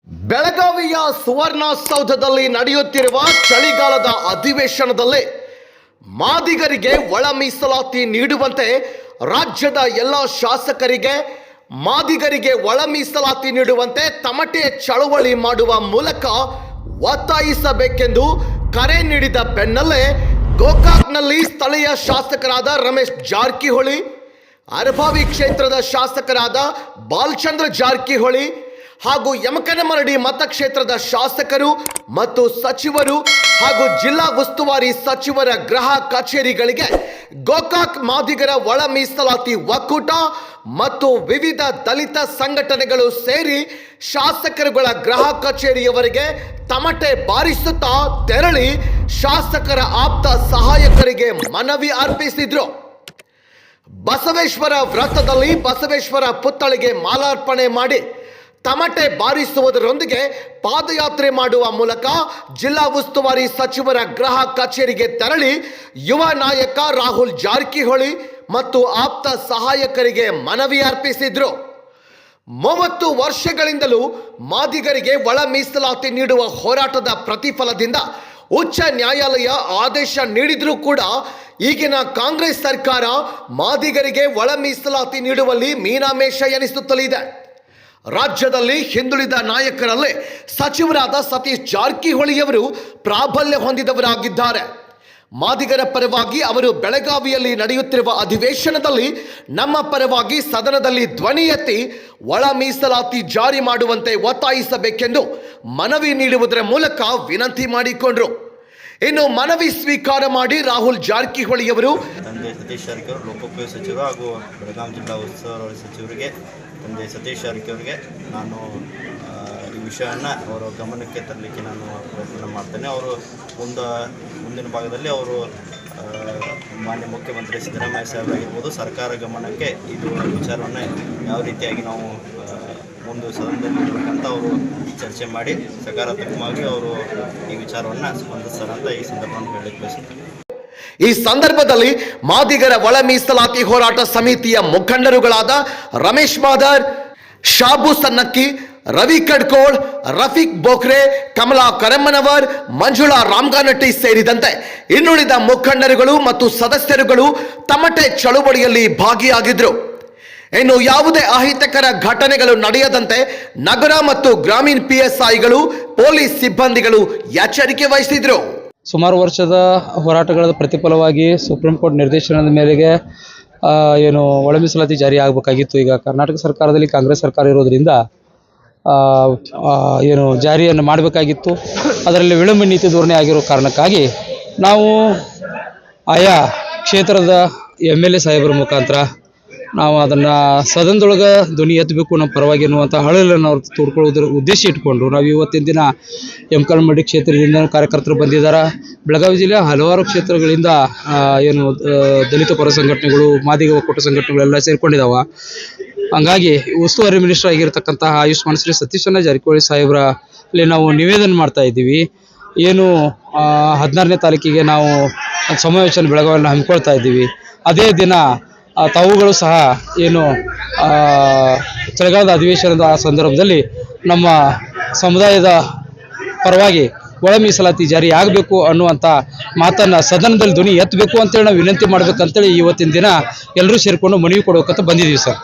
ಬೆಳಗಾವಿಯ ಸುವರ್ಣಸೌಧದಲ್ಲಿ ನಡೆಯುತ್ತಿರುವ ಚಳಿಗಾಲದ ಅಧಿವೇಶನದಲ್ಲಿ ಮಾದಿಗರಿಗೆ ಒಳ ಮೀಸಲಾತಿ ನೀಡುವಂತೆ ರಾಜ್ಯದ ಎಲ್ಲ ಶಾಸಕರಿಗೆ ಮಾದಿಗರಿಗೆ ಒಳ ಮೀಸಲಾತಿ ನೀಡುವಂತೆ ತಮಟೆ ಚಳವಳಿ ಮಾಡುವ ಮೂಲಕ ಒತ್ತಾಯಿಸಬೇಕೆಂದು ಕರೆ ನೀಡಿದ ಬೆನ್ನಲ್ಲೇ ಗೋಕಾಕ್ನಲ್ಲಿ ಸ್ಥಳೀಯ ಶಾಸಕರಾದ ರಮೇಶ್ ಜಾರಕಿಹೊಳಿ, ಅರಭಾವಿ ಕ್ಷೇತ್ರದ ಶಾಸಕರಾದ ಬಾಲಚಂದ್ರ ಜಾರಕಿಹೊಳಿ ಹಾಗೂ ಯಮಕನಮರಡಿ ಮತಕ್ಷೇತ್ರದ ಶಾಸಕರು ಮತ್ತು ಸಚಿವರು ಹಾಗೂ ಜಿಲ್ಲಾ ಉಸ್ತುವಾರಿ ಸಚಿವರ ಗೃಹ ಕಚೇರಿಗಳಿಗೆ ಗೋಕಾಕ್ ಮಾದಿಗರ ಒಳ ಮೀಸಲಾತಿ ಒಕ್ಕೂಟ ಮತ್ತು ವಿವಿಧ ದಲಿತ ಸಂಘಟನೆಗಳು ಸೇರಿ ಶಾಸಕರುಗಳ ಗೃಹ ಕಚೇರಿಯವರಿಗೆ ತಮಟೆ ಬಾರಿಸುತ್ತಾ ತೆರಳಿ ಶಾಸಕರ ಆಪ್ತ ಸಹಾಯಕರಿಗೆ ಮನವಿ ಅರ್ಪಿಸಿದ್ರು. ಬಸವೇಶ್ವರ ವೃತ್ತದಲ್ಲಿ ಬಸವೇಶ್ವರ ಪುತ್ಥಳಿಗೆ ಮಾಲಾರ್ಪಣೆ ಮಾಡಿ ತಮಟೆ ಬಾರಿಸುವುದರೊಂದಿಗೆ ಪಾದಯಾತ್ರೆ ಮಾಡುವ ಮೂಲಕ ಜಿಲ್ಲಾ ಉಸ್ತುವಾರಿ ಸಚಿವರ ಗೃಹ ಕಚೇರಿಗೆ ತೆರಳಿ ಯುವ ನಾಯಕ ರಾಹುಲ್ ಜಾರಕಿಹೊಳಿ ಮತ್ತು ಆಪ್ತ ಸಹಾಯಕರಿಗೆ ಮನವಿ ಅರ್ಪಿಸಿದ್ರು. 30 ವರ್ಷಗಳಿಂದಲೂ ಮಾದಿಗರಿಗೆ ಒಳ ಮೀಸಲಾತಿ ನೀಡುವ ಹೋರಾಟದ ಪ್ರತಿಫಲದಿಂದ ಉಚ್ಚ ನ್ಯಾಯಾಲಯ ಆದೇಶ ನೀಡಿದ್ರೂ ಕೂಡ ಈಗಿನ ಕಾಂಗ್ರೆಸ್ ಸರ್ಕಾರ ಮಾದಿಗರಿಗೆ ಒಳ ಮೀಸಲಾತಿ ನೀಡುವಲ್ಲಿ ಮೀನಾಮೇಷ ಎನಿಸುತ್ತಲಿದೆ. ರಾಜ್ಯದಲ್ಲಿ ಹಿಂದುಳಿದ ನಾಯಕರಲ್ಲೇ ಸಚಿವರಾದ ಸತೀಶ್ ಜಾರಕಿಹೊಳಿಯವರು ಪ್ರಾಬಲ್ಯ ಹೊಂದಿದವರಾಗಿದ್ದಾರೆ. ಮಾದಿಗರ ಪರವಾಗಿ ಅವರು ಬೆಳಗಾವಿಯಲ್ಲಿ ನಡೆಯುತ್ತಿರುವ ಅಧಿವೇಶನದಲ್ಲಿ ನಮ್ಮ ಪರವಾಗಿ ಸದನದಲ್ಲಿ ಧ್ವನಿ ಎತ್ತಿ ಒಳ ಮೀಸಲಾತಿ ಜಾರಿ ಮಾಡುವಂತೆ ಒತ್ತಾಯಿಸಬೇಕೆಂದು ಮನವಿ ನೀಡುವುದರ ಮೂಲಕ ವಿನಂತಿ ಮಾಡಿಕೊಂಡರು. ಇನ್ನು ಮನವಿ ಸ್ವೀಕಾರ ಮಾಡಿ ರಾಹುಲ್ ಜಾರಕಿಹೊಳಿಯವರು ತಂದೆ ಸತೀಶ್ ಜಾರಕಿಹೊಳಿ ಲೋಕೋಪಯೋಗಿ ಸಚಿವರು ಹಾಗೂ ಬೆಳಗಾವಿ ಜಿಲ್ಲಾ ಉಸ್ತುವಾರಿ ಸಚಿವರಿಗೆ ತಂದೆ ಸತೀಶ್ ಜಾರಕಿಹೊಳಿಗೆ ನಾನು ಈ ವಿಷಯವನ್ನು ಅವರ ಗಮನಕ್ಕೆ ತರಲಿಕ್ಕೆ ನಾನು ಪ್ರಯತ್ನ ಮಾಡ್ತೇನೆ. ಅವರು ಮುಂದಿನ ಭಾಗದಲ್ಲಿ ಅವರು ಮಾನ್ಯ ಮುಖ್ಯಮಂತ್ರಿ ಸಿದ್ದರಾಮಯ್ಯ ಸಾಹೇಬರಾಗಿರ್ಬೋದು ಸರ್ಕಾರ ಗಮನಕ್ಕೆ ಇದು ವಿಚಾರವನ್ನು ಯಾವ ರೀತಿಯಾಗಿ ನಾವು ಒಂದು ಸದನದಲ್ಲಿ ಇರಬೇಕಂತ ಅವರು ಚರ್ಚೆ ಮಾಡಿ ಸಕಾರಾತ್ಮಕವಾಗಿ ಅವರು ಈ ವಿಚಾರವನ್ನು ಸ್ಪಂದಿಸ್ತಾರಂತ ಈ ಸಂದರ್ಭವನ್ನು ಹೇಳಲಿಕ್ಕೆ ಬಯಸುತ್ತೇನೆ. ಈ ಸಂದರ್ಭದಲ್ಲಿ ಮಾದಿಗರ ಒಳ ಮೀಸಲಾತಿ ಹೋರಾಟ ಸಮಿತಿಯ ಮುಖಂಡರುಗಳಾದ ರಮೇಶ್ ಮಾದರ್, ಶಾಬು ಸನ್ನಕ್ಕಿ, ರವಿ ಕಡ್ಕೋಳ್, ರಫೀಕ್ ಬೋಖ್ರೆ, ಕಮಲಾ ಕರಮ್ಮನವರ್, ಮಂಜುಳಾ ರಾಮಗಾನಟ್ಟಿ ಸೇರಿದಂತೆ ಇನ್ನುಳಿದ ಮುಖಂಡರುಗಳು ಮತ್ತು ಸದಸ್ಯರುಗಳು ತಮಟೆ ಚಳುವಳಿಯಲ್ಲಿ ಭಾಗಿಯಾಗಿದ್ದರು. ಇನ್ನು ಯಾವುದೇ ಅಹಿತಕರ ಘಟನೆಗಳು ನಡೆಯದಂತೆ ನಗರ ಮತ್ತು ಗ್ರಾಮೀಣ PSIಗಳು ಪೊಲೀಸ್ ಸಿಬ್ಬಂದಿಗಳು ಎಚ್ಚರಿಕೆ ವಹಿಸಿದ್ರು. ಸುಮಾರು ವರ್ಷದ ಹೋರಾಟಗಳ ಪ್ರತಿಫಲವಾಗಿ ಸುಪ್ರೀಂ ಕೋರ್ಟ್ ನಿರ್ದೇಶನದ ಮೇರೆಗೆ ಒಳ ಮೀಸಲಾತಿ ಜಾರಿ ಆಗಬೇಕಾಗಿತ್ತು. ಈಗ ಕರ್ನಾಟಕ ಸರ್ಕಾರದಲ್ಲಿ ಕಾಂಗ್ರೆಸ್ ಸರ್ಕಾರ ಇರೋದ್ರಿಂದ ಜಾರಿಯನ್ನು ಮಾಡಬೇಕಾಗಿತ್ತು. ಅದರಲ್ಲಿ ವಿಳಂಬ ನೀತಿ ಧೋರಣೆ ಆಗಿರೋ ಕಾರಣಕ್ಕಾಗಿ ನಾವು ಆಯಾ ಕ್ಷೇತ್ರದ MLA ಸಾಹೇಬರ ಮುಖಾಂತರ ನಾವು ಅದನ್ನು ಸದನದೊಳಗೆ ಧ್ವನಿ ಎತ್ತಬೇಕು ನಮ್ಮ ಪರವಾಗಿ ಅನ್ನುವಂಥ ಹಳಲನ್ನು ಅವ್ರು ತೋಡ್ಕೊಳ್ಳೋದ್ರ ಉದ್ದೇಶ ಇಟ್ಕೊಂಡು ನಾವು ಇವತ್ತಿನ ದಿನ ಯಮಕನಮರಡಿ ಕ್ಷೇತ್ರದಿಂದ ಕಾರ್ಯಕರ್ತರು ಬಂದಿದ್ದಾರೆ. ಬೆಳಗಾವಿ ಜಿಲ್ಲೆಯ ಹಲವಾರು ಕ್ಷೇತ್ರಗಳಿಂದ ದಲಿತ ಪರ ಸಂಘಟನೆಗಳು, ಮಾದಿಗ ಒಕ್ಕೂಟ ಸಂಘಟನೆಗಳೆಲ್ಲ ಸೇರ್ಕೊಂಡಿದ್ದಾವೆ. ಹಂಗಾಗಿ ಉಸ್ತುವಾರಿ ಮಿನಿಸ್ಟರ್ ಆಗಿರ್ತಕ್ಕಂತಹ ಆಯುಷ್ಮಾನ್ ಶ್ರೀ ಸತೀಶಣ್ಣ ಜಾರಕಿಹೊಳಿ ಸಾಹೇಬರಲ್ಲಿ ನಾವು ನಿವೇದನೆ ಮಾಡ್ತಾ ಇದ್ದೀವಿ. 16ನೇ ತಾರೀಕಿಗೆ ನಾವು ಸಮಾವೇಶನ ಬೆಳಗಾವಿಯನ್ನು ಹಮ್ಮಿಕೊಳ್ತಾ ಇದ್ದೀವಿ. ಅದೇ ದಿನ ತಾವುಗಳು ಸಹ ಚಳಿಗಾಲದ ಅಧಿವೇಶನದ ಆ ಸಂದರ್ಭದಲ್ಲಿ ನಮ್ಮ ಸಮುದಾಯದ ಪರವಾಗಿ ಒಳ ಮೀಸಲಾತಿ ಜಾರಿ ಆಗಬೇಕು ಅನ್ನುವಂಥ ಮಾತನ್ನು ಸದನದಲ್ಲಿ ಧ್ವನಿ ಎತ್ತಬೇಕು ಅಂತೇಳಿ ನಾವು ವಿನಂತಿ ಮಾಡಬೇಕಂತೇಳಿ ಇವತ್ತಿನ ದಿನ ಎಲ್ಲರೂ ಸೇರಿಕೊಂಡು ಮನವಿ ಕೊಡಬೇಕಂತ ಬಂದಿದ್ದೀವಿ ಸರ್.